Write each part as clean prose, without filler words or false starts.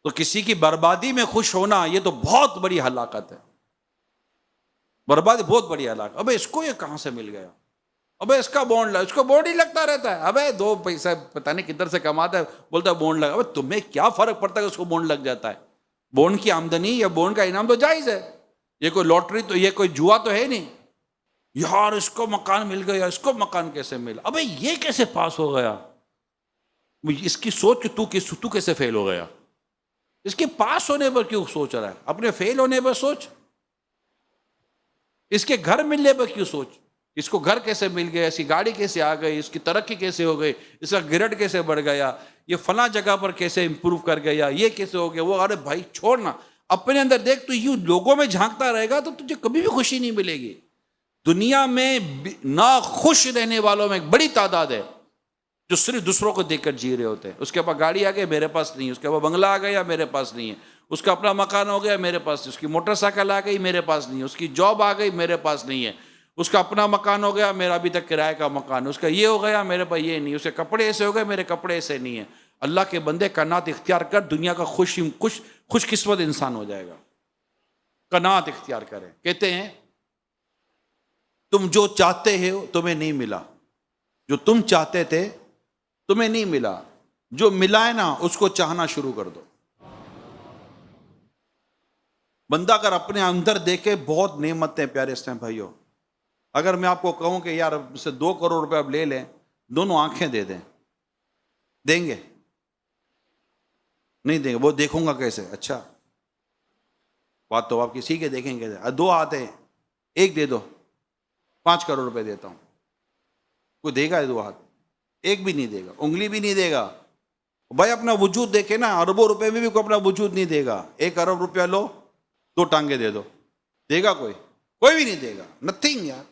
تو کسی کی بربادی میں خوش ہونا یہ تو بہت بڑی ہلاکت ہے، بربادی بہت بڑی ہلاکت۔ ابے اس کو یہ کہاں سے مل گیا، ابے اس کا بونڈ اس کو بونڈ ہی لگتا رہتا ہے، ابے 2 پیسہ پتہ نہیں کدھر سے کماتا ہے، بولتا ہے بونڈ لگا۔ ابے تمہیں کیا فرق پڑتا ہے کہ اس کو بونڈ لگ جاتا ہے؟ بونڈ کی آمدنی یا بونڈ کا انعام تو جائز ہے، یہ کوئی لاٹری تو، یہ کوئی جوا تو ہے نہیں۔ یار اس کو مکان مل گیا، اس کو مکان کیسے ملا؟ ابے یہ کیسے پاس ہو گیا؟ اس کی سوچ کہ تو کیسے فیل ہو گیا؟ اس کے پاس ہونے پر کیوں سوچ رہا ہے؟ اپنے فیل ہونے پر سوچ، اس کے گھر ملنے پر کیوں سوچ؟ اس کو گھر کیسے مل گیا، اس کی گاڑی کیسے آ گئی، اس کی ترقی کیسے ہو گئی، اس کا گریڈ کیسے بڑھ گیا، یہ فلاں جگہ پر کیسے امپروو کر گیا، یہ کیسے ہو گیا وہ۔ ارے بھائی چھوڑنا، اپنے اندر دیکھ۔ تو یوں لوگوں میں جھانکتا رہے گا تو تجھے کبھی بھی خوشی نہیں ملے گی۔ دنیا میں ناخوش رہنے والوں میں ایک بڑی تعداد ہے جو صرف دوسروں کو دیکھ کر جی رہے ہوتے ہیں۔ اس کے پاس گاڑی آ گئی، میرے پاس نہیں ہے، اس کے پاس بنگلہ آ گیا، میرے پاس نہیں ہے، اس کا اپنا مکان ہو گیا، میرے پاس نہیں، اس کی موٹر سائیکل آ گئی، میرے پاس نہیں ہے، اس کی جاب آ گئی، میرے پاس نہیں ہے، اس کا اپنا مکان ہو گیا، میرا ابھی تک کرائے کا مکان، اس کا یہ ہو گیا، میرے پاس یہ نہیں، اس کے کپڑے ایسے ہو گئے، میرے کپڑے ایسے نہیں ہیں۔ اللہ کے بندے قناعت اختیار کر، دنیا کا خوش قسمت انسان ہو جائے گا۔ قناعت اختیار کرے۔ کہتے ہیں تم جو چاہتے ہو تمہیں نہیں ملا، جو تم چاہتے تھے تمہیں نہیں ملا، جو ملا ہے نا اس کو چاہنا شروع کر دو۔ بندہ اگر اپنے اندر دیکھے بہت نعمتیں پیارے اسلام بھائیوں، اگر میں آپ کو کہوں کہ یار سے 2 کروڑ روپے اب لے لیں، دونوں آنکھیں دے دیں، دیں گے؟ نہیں دیں گے۔ وہ دیکھوں گا کیسے؟ اچھا بات تو آپ کسی کے دیکھیں گے، 2 آتے ہیں، 1 دے دو، 5 کروڑ روپے دیتا ہوں۔ کوئی دے گا 2 ہاتھ؟ ایک بھی نہیں دے گا، انگلی بھی نہیں دے گا۔ بھائی اپنا وجود دیکھے نا، اربوں روپے میں بھی کوئی اپنا وجود نہیں دے گا۔ 1 ارب روپیہ لو، 2 ٹانگیں دے دو، دے گا کوئی؟ کوئی بھی نہیں دے گا، نتھنگ یار۔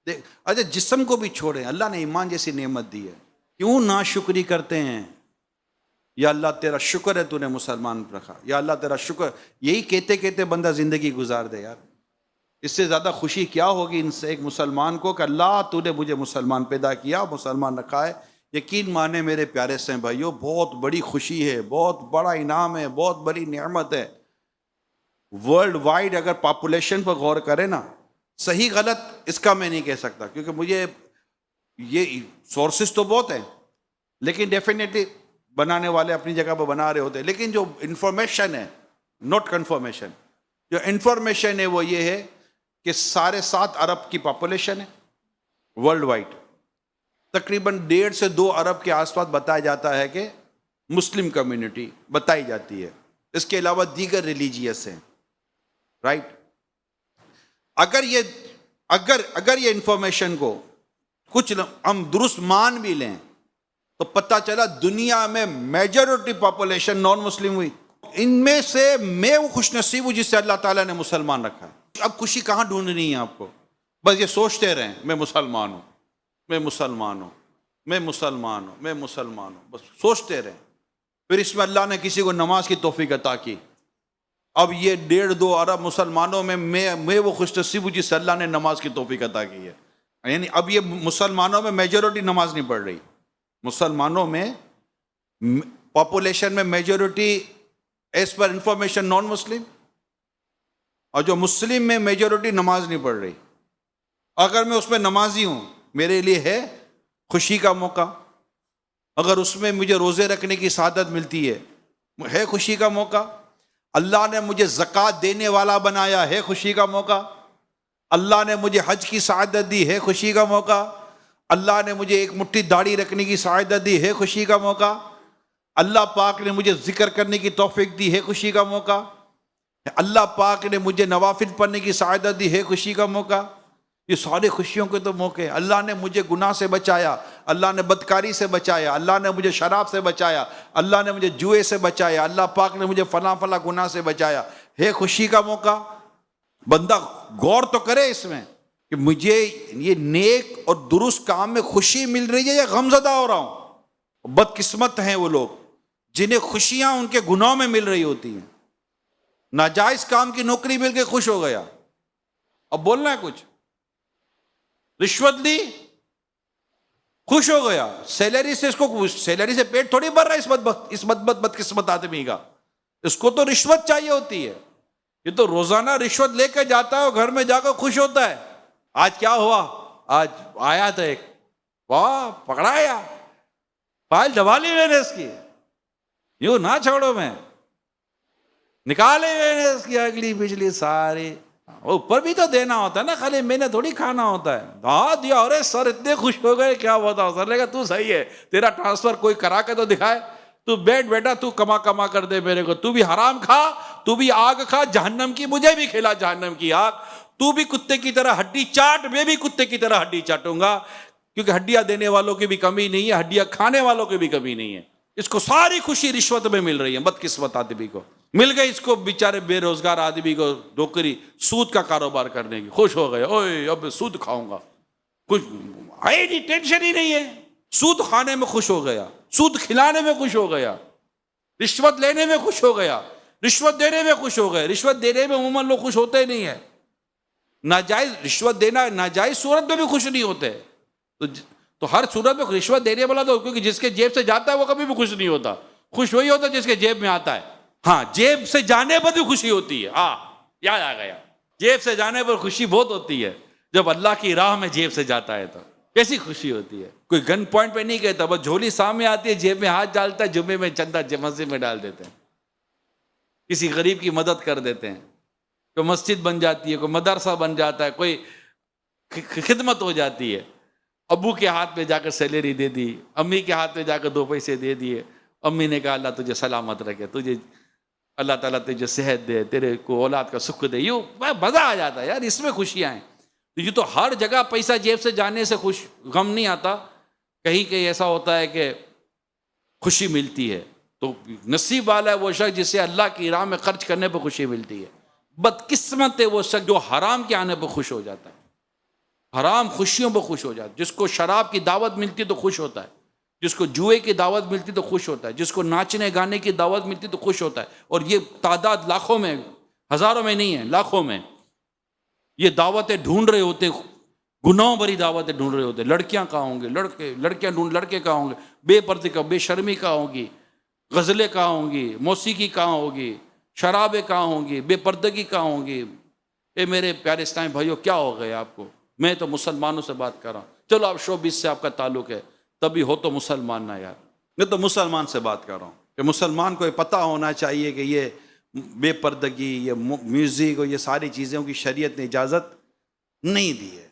اچھا جسم کو بھی چھوڑیں، اللہ نے ایمان جیسی نعمت دی ہے، کیوں ناشکری کرتے ہیں؟ یا اللہ تیرا شکر ہے تو نے مسلمان رکھا، یا اللہ تیرا شکر۔ یہی کہتے کہتے بندہ زندگی گزار دے یار۔ اس سے زیادہ خوشی کیا ہوگی ان سے ایک مسلمان کو کہ اللہ تو نے مجھے مسلمان پیدا کیا، مسلمان رکھا ہے۔ یقین مانے میرے پیارے سے بھائیوں، بہت بڑی خوشی ہے، بہت بڑا انعام ہے، بہت بڑی نعمت ہے۔ ورلڈ وائڈ اگر پاپولیشن پر غور کریں نا، صحیح غلط اس کا میں نہیں کہہ سکتا، کیونکہ مجھے یہ سورسز تو بہت ہیں، لیکن ڈیفینیٹلی بنانے والے اپنی جگہ پر بنا رہے ہوتے ہیں، لیکن جو انفارمیشن ہے، نوٹ کنفرمیشن، جو انفارمیشن ہے وہ یہ ہے کہ 7.5 ارب کی پاپولیشن ہے ورلڈ وائڈ، تقریباً 1.5 سے 2 ارب کے آس پاس بتایا جاتا ہے کہ مسلم کمیونٹی بتائی جاتی ہے، اس کے علاوہ دیگر ریلیجیس ہیں، رائٹ؟ اگر یہ انفارمیشن کو کچھ ہم درست مان بھی لیں تو پتہ چلا دنیا میں میجورٹی پاپولیشن نان مسلم ہوئی۔ ان میں سے میں وہ خوش نصیب ہوں جس سے اللہ تعالیٰ نے مسلمان رکھا ہے۔ اب خوشی کہاں ڈھونڈنی ہے آپ کو؟ بس یہ سوچتے رہیں میں مسلمان ہوں، میں مسلمان ہوں، میں مسلمان ہوں، میں مسلمان ہوں، بس سوچتے رہیں۔ پھر اس میں اللہ نے کسی کو نماز کی توفیق عطا کی، اب یہ 1.5-2 ارب مسلمانوں میں وہ خوش نصیب ہوں جس سے اللہ نے نماز کی توفیق عطا کی ہے۔ یعنی اب یہ مسلمانوں میں میجورٹی نماز نہیں پڑھ رہی، مسلمانوں میں پاپولیشن میں میجورٹی ایز پر انفارمیشن نان مسلم، اور جو مسلم میں میجورٹی نماز نہیں پڑھ رہی۔ اگر میں اس میں نمازی ہوں، میرے لیے ہے خوشی کا موقع۔ اگر اس میں مجھے روزے رکھنے کی سعادت ملتی ہے خوشی کا موقع۔ اللہ نے مجھے زکوٰۃ دینے والا بنایا، ہے خوشی کا موقع۔ اللہ نے مجھے حج کی سعادت دی، ہے خوشی کا موقع۔ اللہ نے مجھے ایک مٹھی داڑھی رکھنے کی سعادت دی، ہے خوشی کا موقع۔ اللہ پاک نے مجھے ذکر کرنے کی توفیق دی، ہے خوشی کا موقع۔ اللہ پاک نے مجھے نوافل پڑھنے کی سعادت دی، ہے خوشی کا موقع۔ یہ سارے خوشیوں کے تو موقع ہیں۔ اللہ نے مجھے گناہ سے بچایا، اللہ نے بدکاری سے بچایا، اللہ نے مجھے شراب سے بچایا، اللہ نے مجھے جوئے سے بچایا، اللہ پاک نے مجھے فلاں فلاں گناہ سے بچایا، ہے خوشی کا موقع۔ بندہ غور تو کرے اس میں کہ مجھے یہ نیک اور درست کام میں خوشی مل رہی ہے یا غمزدہ ہو رہا ہوں۔ بدقسمت ہیں وہ لوگ جنہیں خوشیاں ان کے گناہوں میں مل رہی ہوتی ہیں۔ ناجائز کام کی نوکری مل کے خوش ہو گیا، اب بولنا ہے کچھ، رشوت لی خوش ہو گیا، سیلری سے پیٹ تھوڑی بھر رہا ہے اس بدقسمت آدمی کا، اس کو تو رشوت چاہیے ہوتی ہے، یہ تو روزانہ رشوت لے کے جاتا ہے اور گھر میں جا کر خوش ہوتا ہے۔ آج کیا ہوا؟ آج آیا تھا ایک، واہ پکڑایا، فائل دبا لی میں نے اس کی، یوں نہ چھوڑو، میں نکالے میں نے اس کی اگلی پچھلی ساری، اوپر بھی تو دینا ہوتا ہے نا، خالی میں نے تھوڑی کھانا ہوتا ہے۔ دھا دیا، ارے سر اتنے خوش ہو گئے، کیا بتاؤ سر، لے گا تو صحیح ہے، تیرا ٹرانسفر کوئی کرا کے تو دکھائے، تو بیٹھ بیٹا، تو کما کر دے میرے کو، تو بھی حرام کھا، تو بھی آگ کھا جہنم کی، مجھے بھی کھلا جہنم کی آگ، تو بھی کتے کی طرح ہڈی چاٹ، میں بھی کتے کی طرح ہڈی چاٹوں گا، کیونکہ ہڈیاں دینے والوں کی بھی کمی نہیں ہے، ہڈیاں کھانے والوں کی بھی کمی نہیں ہے۔ اس کو ساری خوشی رشوت میں مل رہی ہے، بدقسمت آدمی کو مل گئی، اس کو بیچارے بے روزگار آدمی کو نوکری سود کا کاروبار کرنے کی، خوش ہو گئے، اوئے اب سود کھاؤں گا، کچھ ہے نہیں، ٹینشن ہی نہیں ہے، سود کھانے میں خوش ہو گیا، سود کھلانے میں خوش ہو گیا، رشوت لینے میں خوش ہو گیا، رشوت دینے میں خوش ہو گئے۔ رشوت دینے میں عموماً لوگ خوش ہوتے ہی نہیں ہیں، ناجائز رشوت دینا، ناجائز صورت میں بھی خوش نہیں ہوتے، تو ہر صورت میں رشوت دینے والا تو، کیونکہ جس کے جیب سے جاتا ہے وہ کبھی بھی خوش نہیں ہوتا، خوش وہی ہوتا جس کے جیب میں آتا ہے۔ ہاں، جیب سے جانے پر بھی خوشی ہوتی ہے، ہاں یاد آ گیا، جیب سے جانے پر خوشی بہت ہوتی ہے، جب اللہ کی راہ میں جیب سے جاتا ہے تو کیسی خوشی ہوتی ہے۔ کوئی گن پوائنٹ پہ نہیں کہتا، بس جھولی سامنے آتی ہے، جیب میں ہاتھ ڈالتا ہے، جمعے میں چندہ مسجد میں ڈال دیتے ہیں، کسی غریب کی مدد کر دیتے ہیں، کوئی مسجد بن جاتی ہے، کوئی مدرسہ بن جاتا ہے، کوئی خدمت ہو جاتی ہے، ابو کے ہاتھ میں جا کر سیلری دے دی، امی کے ہاتھ میں جا کر 2 پیسے دے دیے، امی نے کہا اللہ تجھے سلامت رکھے، تجھے اللہ تعالیٰ تجھے صحت دے، تیرے کو اولاد کا سکھ دے، یوں مزہ آ جاتا ہے یار، اس میں خوشیاں ہیں۔ یہ تو ہر جگہ پیسہ جیب سے جانے سے غم نہیں آتا، کہیں کہیں ایسا ہوتا ہے کہ خوشی ملتی ہے، تو نصیب والا ہے وہ شخص جسے اللہ کی راہ میں خرچ کرنے پہ خوشی ملتی ہے، بدقسمت ہے وہ شخص جو حرام کے آنے پہ خوش ہو جاتا ہے، حرام خوشیوں پہ خوش ہو جاتا ہے۔ جس کو شراب کی دعوت ملتی تو خوش ہوتا ہے، جس کو جوئے کی دعوت ملتی تو خوش ہوتا ہے، جس کو ناچنے گانے کی دعوت ملتی تو خوش ہوتا ہے، اور یہ تعداد لاکھوں میں، ہزاروں میں نہیں ہے، لاکھوں میں یہ دعوتیں ڈھونڈ رہے ہوتے، گناہوں بھری دعوتیں ڈھونڈ رہے ہوتے، لڑکیاں کہاں ہوں گے، لڑکیاں ڈھونڈ، لڑکے کہاں ہوں گے، بے پردے کا، بے شرمی کہاں ہوگی، غزلیں کہاں ہوں گی، موسیقی کہاں ہوگی، شرابیں کہاں ہوں گی، بے پردگی کہاں ہوں گی۔ اے میرے پیارے اسلامی بھائیوں، کیا ہو گئے آپ کو؟ میں تو مسلمانوں سے بات کر رہا ہوں، چلو آپ شوبز سے آپ کا تعلق ہے، تبھی ہو تو مسلمان نہ یار، میں تو مسلمان سے بات کر رہا ہوں کہ مسلمان کو یہ پتہ ہونا چاہیے کہ یہ بے پردگی، یہ میوزک اور یہ ساری چیزوں کی شریعت نے اجازت نہیں دی ہے۔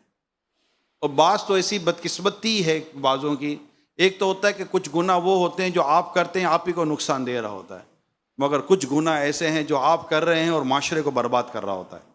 اور بعض تو ایسی بدقسمتی ہے بعضوں کی، ایک تو ہوتا ہے کہ کچھ گناہ وہ ہوتے ہیں جو آپ کرتے ہیں، آپ ہی کو نقصان دے رہا ہوتا ہے، مگر کچھ گناہ ایسے ہیں جو آپ کر رہے ہیں اور معاشرے کو برباد کر رہا ہوتا ہے۔